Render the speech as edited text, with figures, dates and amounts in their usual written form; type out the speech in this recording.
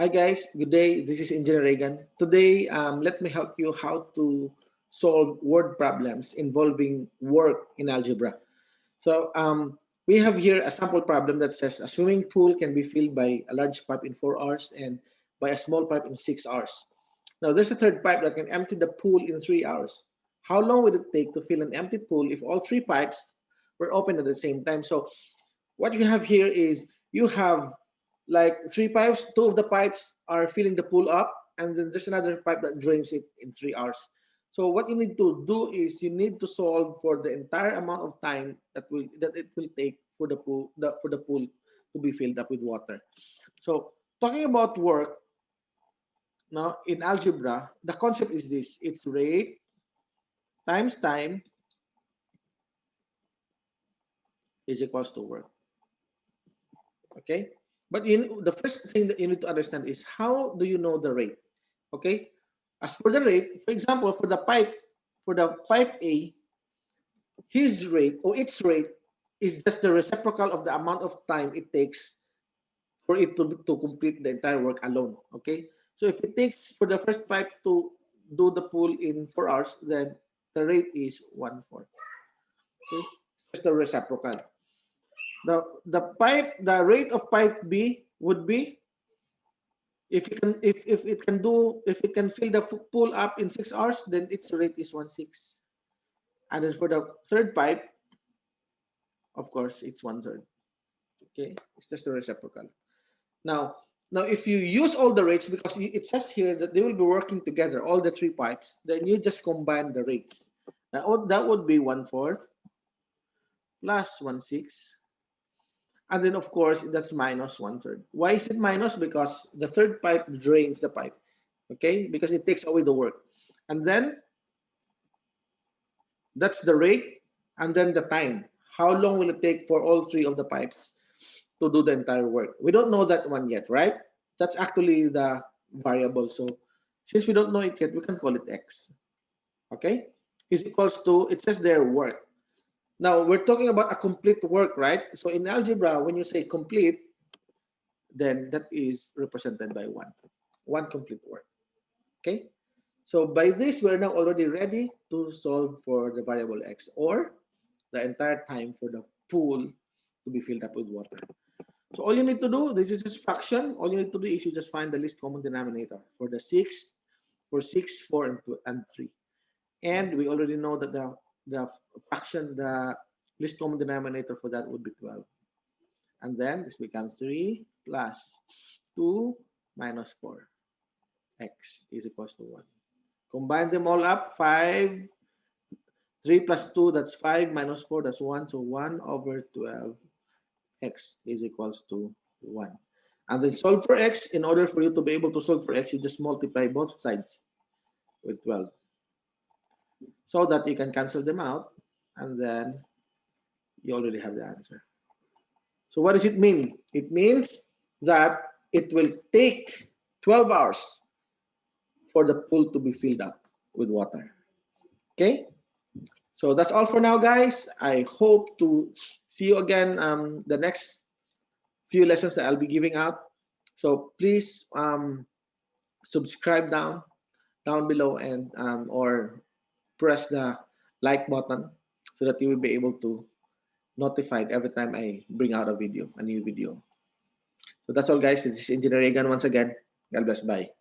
Hi guys, good day. This is Engineer Reagan. Today, let me help you how to solve word problems involving work in algebra. So we have here a sample problem that says a swimming pool can be filled by a large pipe in 4 hours and by a small pipe in 6 hours. Now there's a third pipe that can empty the pool in 3 hours. How long would it take to fill an empty pool if all three pipes were open at the same time? So what you have here is you have like three pipes. Two of the pipes are filling the pool up, and then there's another pipe that drains it in 3 hours. So what you need to do is you need to solve for the entire amount of time that it will take for the pool to be filled up with water. So talking about work now in algebra, the concept is this: it's rate times time is equals to work. Okay, but the first thing that you need to understand is how do you know the rate? Okay, as for the rate, for example, for the pipe A, his rate or its rate is just the reciprocal of the amount of time it takes for it to complete the entire work alone. Okay, so if it takes for the first pipe to do the pool in 4 hours, then the rate is 1/4. Okay, it's just the reciprocal. The rate of pipe B would be, if it can fill the pool up in 6 hours, then its rate is 1/6. And then for the third pipe, of course, it's 1/3. Okay, it's just the reciprocal. Now, if you use all the rates, because it says here that they will be working together, all the three pipes, then you just combine the rates. That would be 1/4 plus 1/6. And then, of course, that's minus 1/3. Why is it minus? Because the third pipe drains the pipe. Okay, because it takes away the work. And then that's the rate, and then the time. How long will it take for all three of the pipes to do the entire work? We don't know that one yet, right? That's actually the variable. So since we don't know it yet, we can call it x. Okay, is equals to, it says there, work. Now we're talking about a complete work, right? So in algebra, when you say complete, then that is represented by one complete work. Okay, so by this, we're now already ready to solve for the variable x, or the entire time for the pool to be filled up with water. So all you need to do, this is just fraction. All you need to do is you just find the least common denominator for the 6, for 6, 4, and 3. And we already know that the fraction, the least common denominator for that would be 12. And then this becomes 3 plus 2 minus 4. X is equals to 1. Combine them all up. 5, 3 plus 2, that's 5, minus 4, that's 1. So 1/12. X is equals to 1. And then solve for x. In order for you to be able to solve for x, you just multiply both sides with 12, so that you can cancel them out, and then you already have the answer. So what does it mean? It means that it will take 12 hours for the pool to be filled up with water. Okay, so that's all for now, guys. I hope to see you again the next few lessons that I'll be giving out. So please subscribe down below, and or press the like button so that you will be able to notified every time I bring out a new video. So that's all, guys. This is Engineer Reagan once again. God bless. Bye.